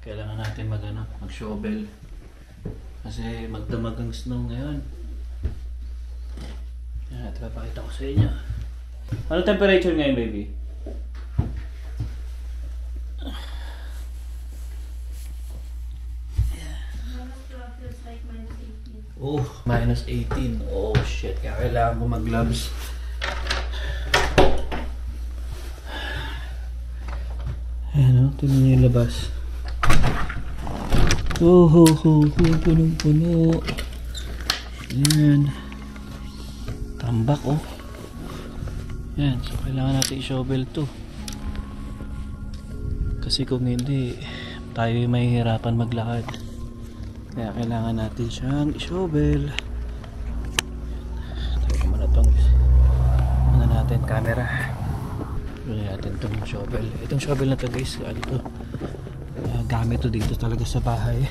Kailangan natin mag-shovel. Kasi magdamag ang snow ngayon. Yan, ito papakita ko sa inyo. Ano temperature ngayon, baby? Oh, minus 18. Oh shit, kaya kailangan ko mag-gloves. Ayan o, tingnan niyo yung labas. Oh, punong-puno. Ayan. Tambak oh. Ayan, so kailangan natin i-shovel to. Kasi kung hindi, tayo mahihirapan maglakad. Kaya kailangan natin siyang i-shovel. Tayo muna natin camera. Muna natin itong shovel. Itong shovel na to guys, ano to? Gamit to dito talaga sa bahay.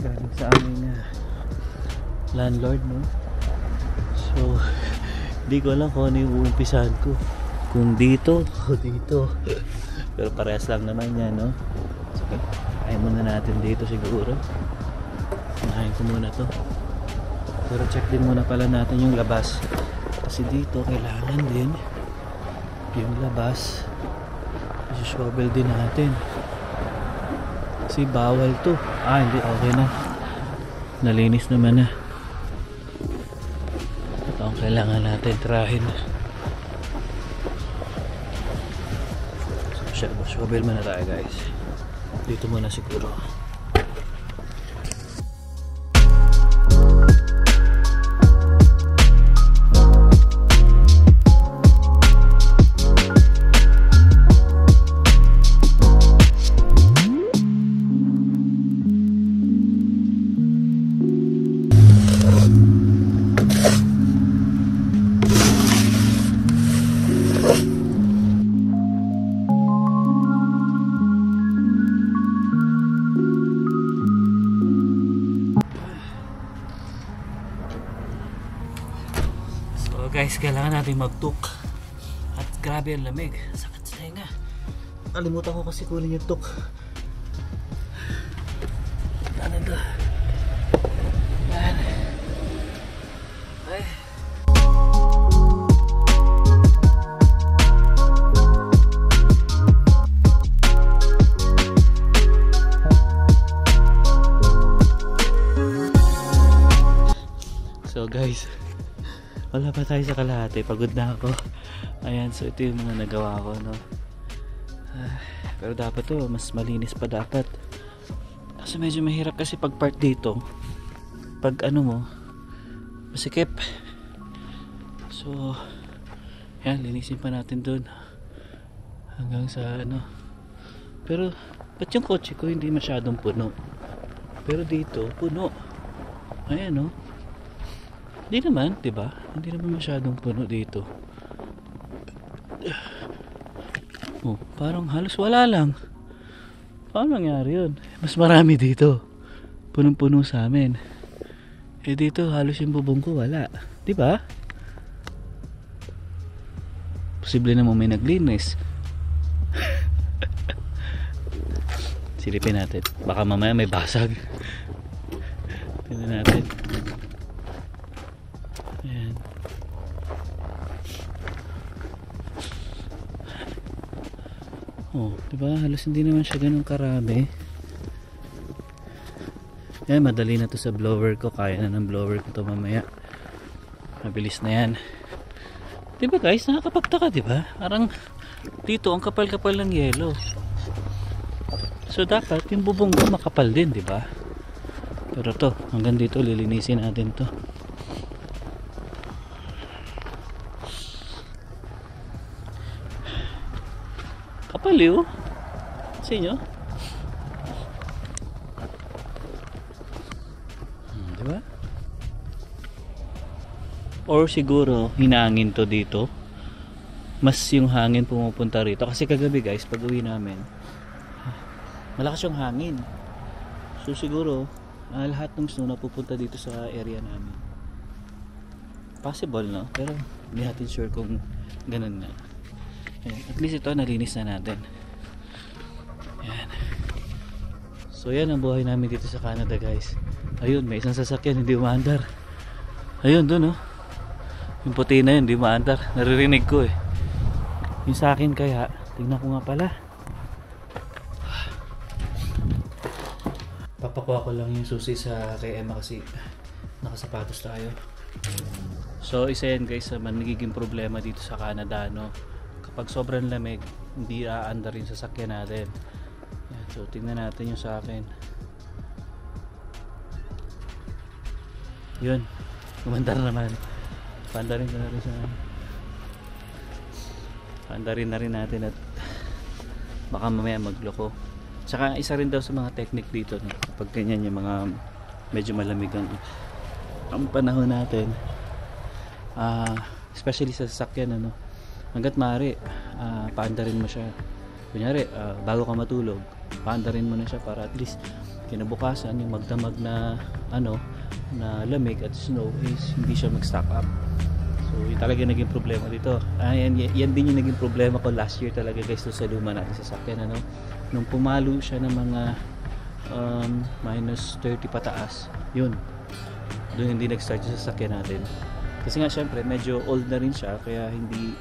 Galing sa aming landlord, no? So, di ko alam kung ano yung uumpisahan ko. Kung dito o dito. Pero parehas lang naman yan, no? So, kain muna natin dito siguro. Unahin ko muna to. Pero check din muna pala natin yung labas. Kasi dito kailangan din yung labas. Kasi shovel din natin. Kasi bawal to. Hindi, okay na. Nalinis naman na. Ito ang kailangan natin tirahin. So, shovel muna tayo guys. Dito muna siguro. Guys, kailangan natin mag-tuk. At grabe ang lamig. Sakit sa tenga. Nalimutan ko kasi kunin yung tuk. Ano ito? Yan. Ay. So guys, wala pa tayo sa kalahati, pagod na ako. Ayan, so ito yung mga nagawa ko, no? Pero dapat to, mas malinis pa dapat. Kasi medyo mahirap kasi pag part dito. Pag ano mo, masikip. So, yan, linisin pa natin dun. Hanggang sa ano. Pero, ba't yung kotse ko hindi masyadong puno? Pero dito, puno. Ayan, no? Hindi naman, 'di ba? Hindi naman masyadong puno dito. Oh, parang halos wala lang. Paano nangyari 'yun? Mas marami dito. Punong-puno sa amin. Eh dito halos yung bubong ko wala, 'di ba? Posible naman may naglinis. Silipin natin. Baka mamaya may basag. Tingnan natin. Ayan. Oh, diba? Halos hindi naman siya ganun karami. Yan, madali na to sa blower ko. Kaya na ng blower ko to mamaya. Mabilis na yan. Diba guys? Nakakapagtaka, diba? Parang dito, ang kapal-kapal ng yelo. So, dapat yung bubong ko makapal din, diba? Pero to, hanggang dito, lilinisin natin to. Kapaliw sa inyo, diba? Or siguro hinangin to dito, mas yung hangin pumupunta rito kasi kagabi guys pag uwi namin malakas yung hangin, so siguro lahat ng snow na pupunta dito sa area namin. Possible, no? Pero hindi natin sure kung ganun na. Ayan. At least ito nalinis na natin. Ayan. So yan ang buhay namin dito sa Canada guys. Ayun, may isang sasakyan hindi umaandar. Ayun dun oh. Yung puti na yun hindi umaandar. Naririnig ko eh. Yung sa akin kaya, tingnan ko nga pala. Papakuha ko lang yung susi sa kay Emma kasi nakasapatos tayo. So isa yan guys sa nagiging problema dito sa Canada, no? Kapag sobrang lamig, hindi aandar yung sasakyan natin. Yan, so tingnan natin yung sa akin. Yun, umandar naman. Pandarin ko na rin sa pandarin na rin natin at baka mamaya magloko. Tsaka isa rin daw sa mga technique dito, no? Kapag ganyan yung mga medyo malamig ang panahon natin, especially sa sasakyan, ano, hanggat maaari paandarin mo siya. Kunyari bago ka matulog, paandarin mo na siya para at least kinabukasan yung magdamag na na lamig at snow is hindi siya mag-stack up. So yun talaga naging problema dito. Yan din yung naging problema ko last year talaga guys sa luma natin sasakyan, ano. Nung pumalo siya ng mga minus 30 pataas, yun, doon hindi nag-start yung sasakyan natin. Kasi nga syempre medyo old na rin siya, kaya hindi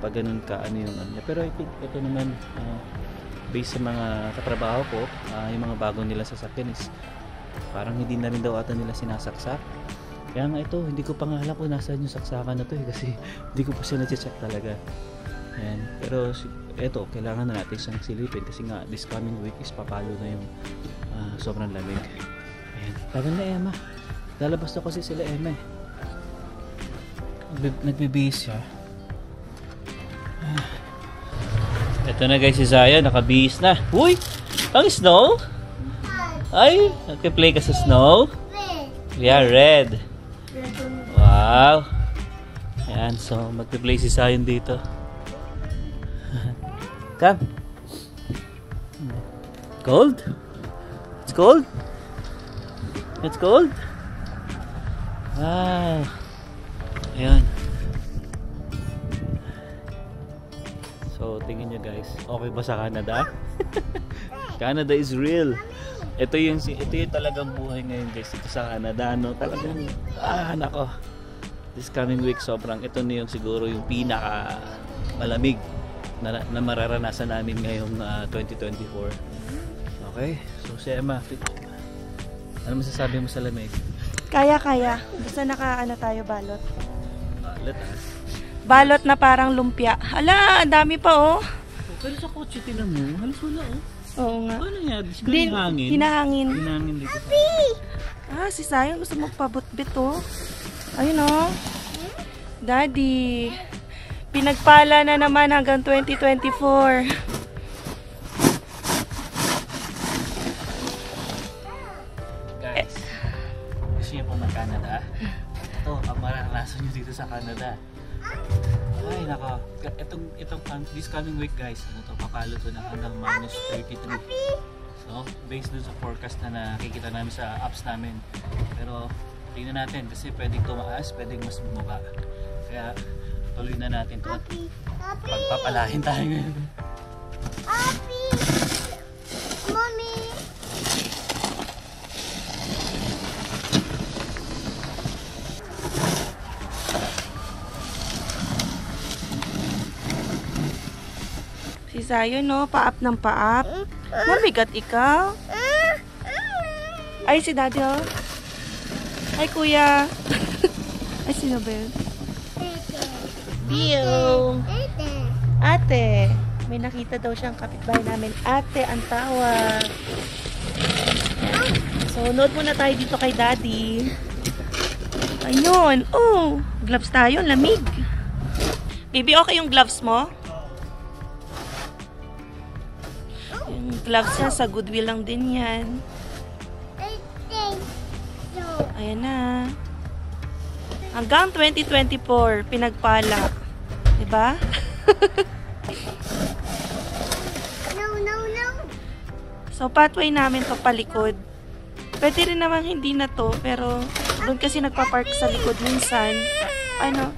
pa ganun ka yung niya. Pero I think ito naman based sa mga katrabaho ko, yung mga bago nila sasakyan is parang hindi na rin daw ata nila sinasaksak. Kaya nga ito, hindi ko pa nga alam kung nasaan yung saksakan na to eh, kasi hindi ko pa siya na-check talaga. Ayan. Pero ito, kailangan na natin siyang silipin kasi nga this coming week is papalo na yung sobrang lamig. Ayan. Tagal na Emma. Lalabas na kasi sila Emma. Nagbibihis siya. Ito na guys si Zaya, nakabihis na. Uy! Ang snow? Ay! Nagpe-play ka sa snow? Yeah, red. Wow! Ayan, so magpe-play si Zion dito. Come. Cold? It's cold? It's cold? Wow. Ayan. So, tingin nyo guys. Okay ba sa Canada? Canada is real. Ito yung talagang buhay ngayon guys dito sa Canada, no? Talagang, nako. This coming week sobrang, ito na yung siguro yung pinaka malamig na mararanasan namin ngayong 2024. Okay, so si Emma, ano masasabi mo sa lamig? Kaya. Basta tayo balot. Balot Balot na parang lumpia. Hala, ang dami pa oh. Pero sa kotse tinan mo, halos wala oh. Oo nga. Paano yan? Hinahangin? Hinahangin dito. Si Sayang gusto magpabutbit oh. Ayun oh. Daddy. Pinagpala na naman hanggang 2024. Guys, gusto niyo po mag-Canada? Ito, ang mararanasan niyo dito sa Canada. Ay, nako. This coming week guys, papalo to na hanggang minus 33. So, based dun sa forecast na nakikita namin sa apps namin. Pero, tingnan natin kasi pwedeng tumaas, pwedeng mas bumaba. Kaya, tuloy na natin to. Pagpapalahin tayo ngayon. Papi! Mommy! Si Zion no, paap ng paap. Mabigat ikaw. Ay, si Daddy oh. Ay, kuya. Ay, sino ba yun? Bio. Ate. May nakita daw siyang kapitbahay namin. Ate, ang tawag. So, nood muna tayo dito kay Daddy. Ayun. Oh, gloves tayo. Lamig. Baby, okay yung gloves mo? Yung gloves niya, sa Goodwill lang din yan. Ayan na. Hanggang 2024, pinagpala. Diba? No. So, pathway namin to palikod. Pwede rin naman hindi na to, pero doon kasi nagpa-park sa likod minsan. Ano?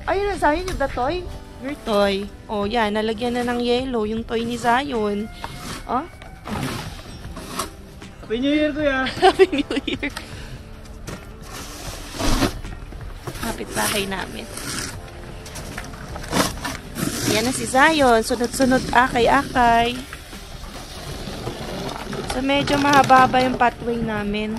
Ayun na, Zion, yung the toy. Your toy. Oh, yan. Nalagyan na ng yellow yung toy ni Zion. Oh? Happy New Year, kuya! Happy New Year! Kapit bahay namin. Yan na si Zion. Sunod-sunod, akay-akay. So, medyo mahaba-haba yung pathway namin.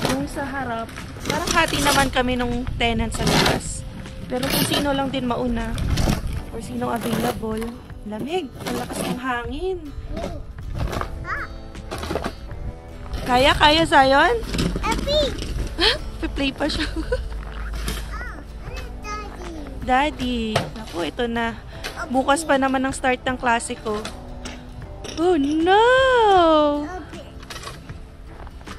Yung sa harap, parang hati naman kami nung tenant sa labas. Pero kung sino lang din mauna, or sino available, lamig. Ang lakas ng hangin. Kaya, Zion? Happy. Play pa siya. Daddy. Daddy. Naku, ito na. Bukas pa naman ang start ng klase ko. Oh, no! Happy.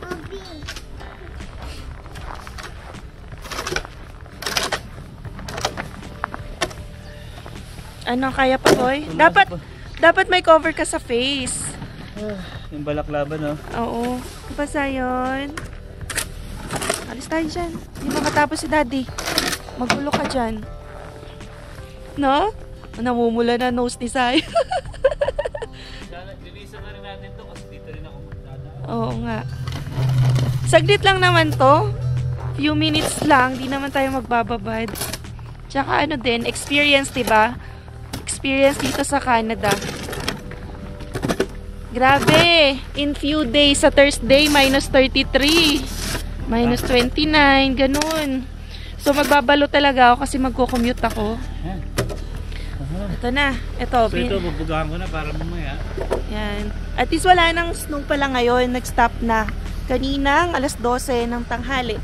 Happy. Ano, kaya pa, Toy? Dapat may cover ka sa face. Yung balaklaban, no? Oo. Diba, Zion? Alis tayo dyan. Hindi pa matapos si Daddy. Magulo ka dyan. No? Namumula na nose ni Zion. Lilisan na rin natin to kasi dito rin ako magdadaan. Oo nga. Saglit lang naman to. Few minutes lang. Di naman tayo magbababad. Tsaka ano din, experience, diba? Experience dito sa Canada. Grabe! In few days, sa Thursday, minus 33. Minus 29. Ganun. So, magbabalo talaga ako kasi magko-commute ako. Ito na. Ito. So ito, bubugahan ko na para mamaya. Yan. At least wala nang snow pala ngayon. Nag-stop na. Kaninang alas 12 ng tanghali.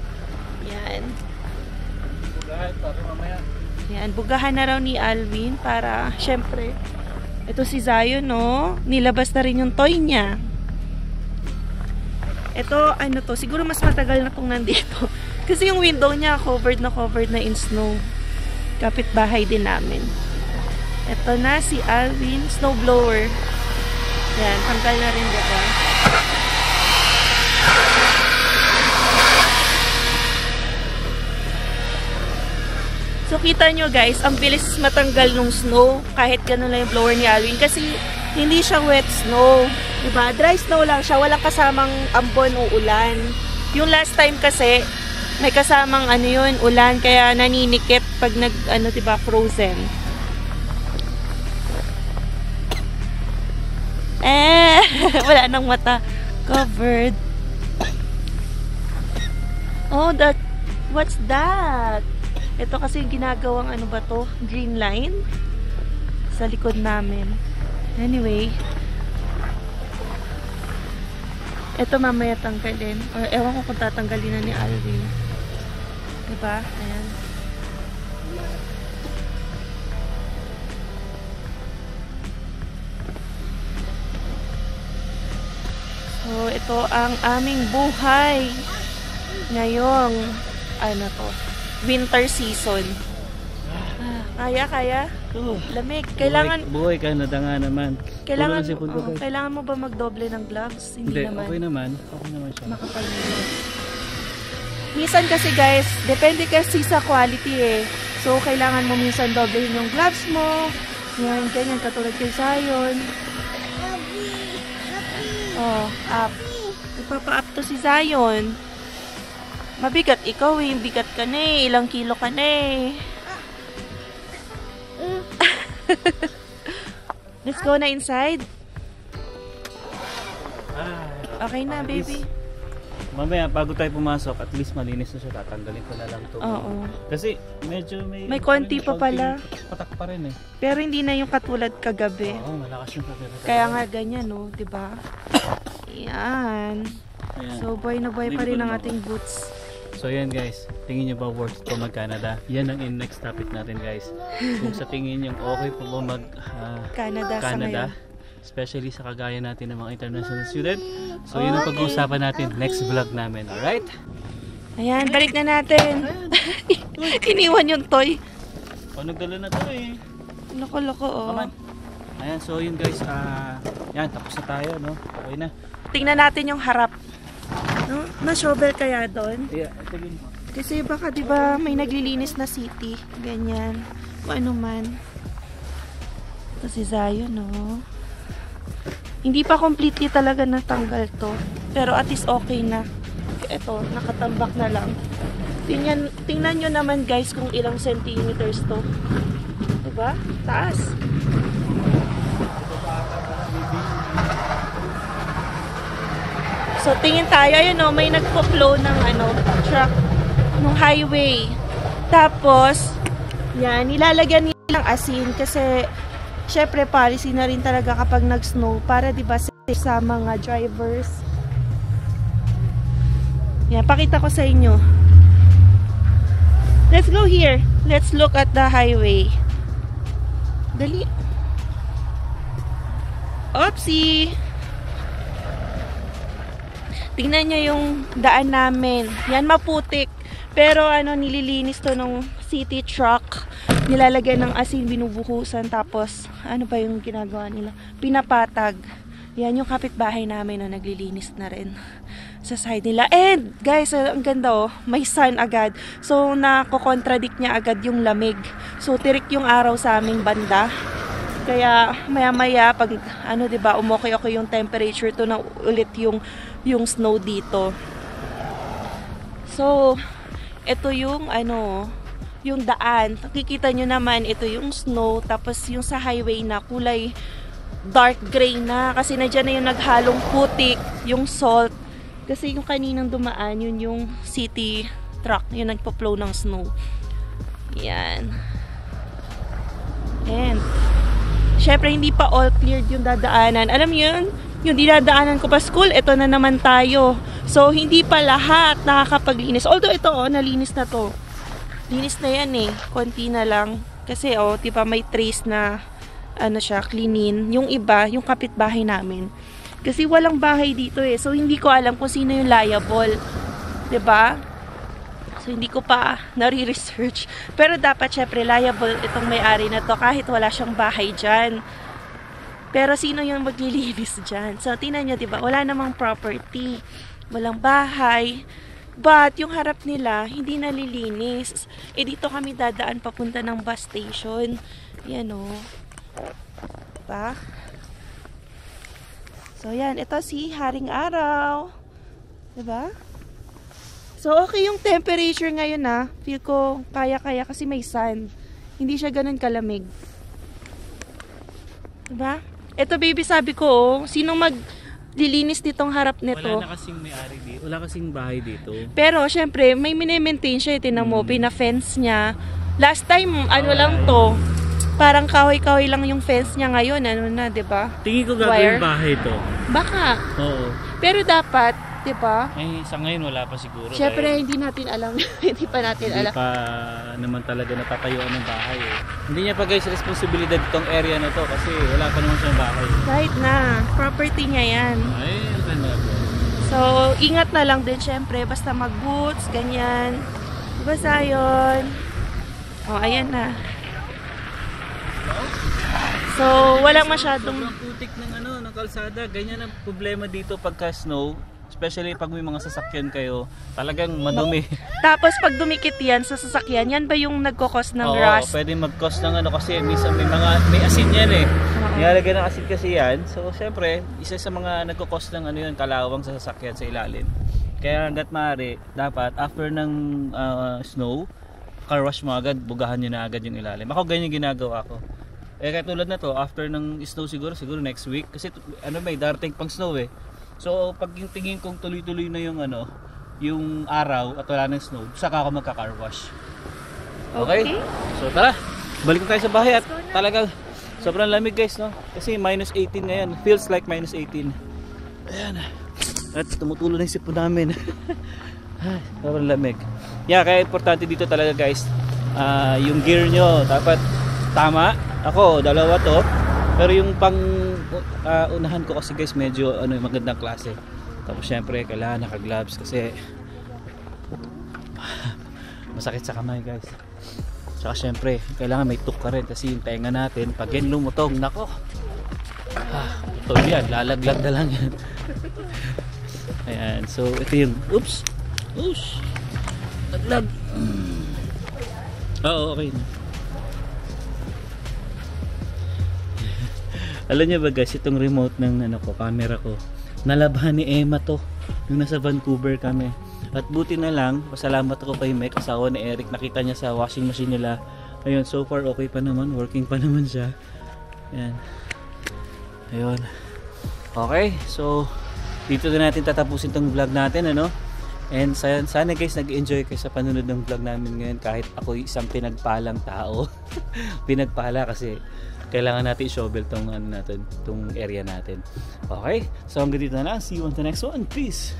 Yan. Bubugahan para mamaya. Yan. Bugahan na raw ni Alvin para, syempre, ito si Zion, no? Nilabas na rin yung toy niya. Ito, ano to? Siguro mas matagal na itong nandito. Kasi yung window niya covered na in snow. Kapit-bahay din namin. Ito na si Alvin, snowblower. Yan, tanggal na rin, diba? So, kita nyo guys, ang bilis matanggal ng snow kahit ganun lang yung blower ni Alvin. Kasi, hindi siya wet snow. Diba? Dry snow lang siya. Walang kasamang ambon o ulan. Yung last time kasi, may kasamang ano yun, ulan. Kaya naninikip pag nag, ano, diba, frozen. Wala nang mata. Covered. Oh, that, what's that? Ito kasi ginagawang ano ba to? Green line sa likod namin. Anyway, ito mamaya tanggalin. Or ewan ko kung tatanggalin na ni Alvin. Diba? Ayan. So, ito ang aming buhay ngayong ano to? Winter season. Kaya? Lamig. Kailangan Buhay Canada nga naman. Kailangan, Puro na si kailangan mo ba magdoble ng gloves? Hindi, naman. okay naman. Okay naman siya. Makapal-init. Minsan kasi guys, depende kasi sa quality eh. So, kailangan mo minsan doblehin yung gloves mo. Yan, ganyan. Katulad kay Zion. Happy. Happy. Oh, up. Nagpapa-up to si Zion. Mabigat ikaw eh. Bigat ka na eh. Ilang kilo ka na eh. Let's go na inside. Okay na, baby. Mamaya, bago tayo pumasok, at least malinis na siya. Tatanggalin ko na lang ito. Oo. Kasi medyo May konti pa pala. Patak pa rin eh. Pero hindi na yung katulad kagabi. Oo, malakas yung kagaya. Kaya nga ganyan, no? Diba? Yan. Ayan. So, buhay na buhay pa rin ang ating boots. So yan guys, tingin nyo ba worth ito mag-Canada? Yan ang next topic natin guys. Kung sa tingin nyo okay po ba mag Canada sa ngayon. especially sa kagaya natin ng mga international student. So yun ang pag-uusapan natin next vlog namin, alright? Ayan, balik na natin. Iniwan yung toy. Nagdala na to eh. Loko-loko, oh. Come on. Ayan, so yun guys, yan, tapos na tayo, no? Okay na. Tingnan natin yung harap. No? Na-shovel kaya doon? Yeah, ito yun. Kasi baka 'di ba may naglilinis na city, ganyan. Kung ano man. Ito si Zion, no. Hindi pa completely talaga natanggal to. Pero at least okay na. Ito, nakatambak na lang. Tingnan nyo naman guys kung ilang centimeters to. Diba? Taas. So, tingin tayo. Ayun o, may nagpo-flow ng truck. Nung highway. Tapos, yan, nilalagyan nilang asin kasi syempre policy na rin talaga kapag nag-snow para diba sa mga drivers. Yan, pakita ko sa inyo. Let's go here. Let's look at the highway. Dali. Oopsie! Tingnan nyo yung daan namin. Yan, maputik. Pero nililinis to ng city truck. Nilalagyan ng asin, binubuhusan. Tapos, ano ba yung ginagawa nila? Pinapatag. Yan yung kapitbahay namin na naglilinis na rin sa side nila. And, guys, ang ganda oh. May sun agad. So, nako-contradict niya agad yung lamig. So, tirik yung araw sa aming banda. Kaya, maya-maya, pag, diba, umokay-okay yung temperature to na ulit yung snow dito. So, ito yung yung daan. Kikita nyo naman, ito yung snow. Tapos yung sa highway na kulay dark gray na. Kasi nandiyan na yung naghalong putik, yung salt. Kasi yung kaninang dumaan, yun yung city truck. Yung nagpo-flow ng snow. Yan. And, syempre hindi pa all cleared yung dadaanan. Alam mo yun? Yung dinadaanan ko pa school, ito na naman tayo. So, hindi pa lahat nakakapaglinis. Although, ito, nalinis na to. Linis na yan eh. Konti na lang. Kasi, diba, may trace na, cleanin. Yung iba, yung kapitbahay namin. Kasi walang bahay dito eh. So, hindi ko alam kung sino yung liable. Diba? So, hindi ko pa nare-research. Pero dapat, syempre, liable itong may-ari na to kahit wala siyang bahay dyan. Pero sino yung maglilinis dyan? So, tingnan nyo, diba? Wala namang property. Walang bahay. But, yung harap nila, hindi nalilinis. Eh, dito kami dadaan papunta ng bus station. Yan o. Diba? So, yan. Ito si Haring Araw. Diba? So, okay yung temperature ngayon ha. Feel ko kaya-kaya kasi may sun. Hindi siya ganun kalamig. Diba? Ito baby, sabi ko, sinong maglilinis nitong harap nito? Wala na kasing may-ari dito. Wala kasing bahay dito. Pero, syempre, may mini-maintain siya. Tinan mo, pina-fence niya. Last time, lang to. Parang kahoy-kahoy lang yung fence niya ngayon. Na, diba? Tingin ko gagawin bahay to. Baka. Oo. Pero dapat, diba? Eh, sa ngayon wala pa siguro. Syempre, hindi natin alam. Hindi pa natin alam. Hindi pa naman talaga natatayuan ng bahay eh. Hindi niya pa guys responsibilidad itong area na to kasi wala pa naman siyang bahay. Kahit na, property niya yan. Ay, ano ba? So, ingat na lang din syempre. Basta mag-boots, ganyan. Basta yun. Oh, ayan na. So, walang masyadong... Sobrang putik ng kalsada. Ganyan ang problema dito pagka snow. Especially pag may mga sasakyan kayo, talagang madumi. Tapos pag dumikit yan sa sasakyan, yan ba yung nagkakos ng Oo, rust? pwede mag-cause ng kasi minsan may asin yan eh. Nilalagyan ng asin kasi yan. So syempre, isa sa mga nagkakos ng yun, kalawang sa sasakyan sa ilalim. Kaya hanggat maaari, dapat after ng snow, car wash mo agad, bugahan nyo na agad yung ilalim. Ako ganyan ginagawa ko. Eh katulad na to, after ng snow siguro next week. Kasi may darating pang snow eh. So pag yung tingin kong tuloy-tuloy na yung yung araw at wala ng snow, saka ako magka-car wash. Okay? So tara, balik tayo sa bahay at talagang sobrang lamig guys, no? Kasi minus 18 ngayon, feels like minus 18. Ayan. At tumutulo na yung sipon namin. Sobrang lamig. Yeah, kaya importante dito talaga guys, yung gear nyo dapat tama. Ako, dalawa to. Pero yung pang unahan ko kasi guys medyo magandang klase. Tapos syempre kailangan naka-gloves kasi masakit sa kamay guys. Saka syempre kailangan may tuk ka rin kasi yung tenga natin pag yan lumutong, nako. Ito yan, lalaglag na lang yan. Ayan, so ito yung oops. Laglag. Oo, okay na. Alam niyo ba guys, itong remote ng ano ko, camera ko, nalabahan ni Emma to nung nasa Vancouver kami. At buti na lang, pasalamat ako kay Mike, asawa ni Eric, nakita niya sa washing machine nila. Ayun, so far okay pa naman, working pa naman siya. Ayan. Ayun. Okay, so dito na natin tatapusin tong vlog natin, ano? And sana guys nag-enjoy kayo sa panunod ng vlog namin ngayon kahit ako isang pinagpalang tao. Pinagpala kasi kailangan natin i-shovel tong ano natin, tong area natin. Okay? So hanggang dito na lang. See you on the next one. Peace.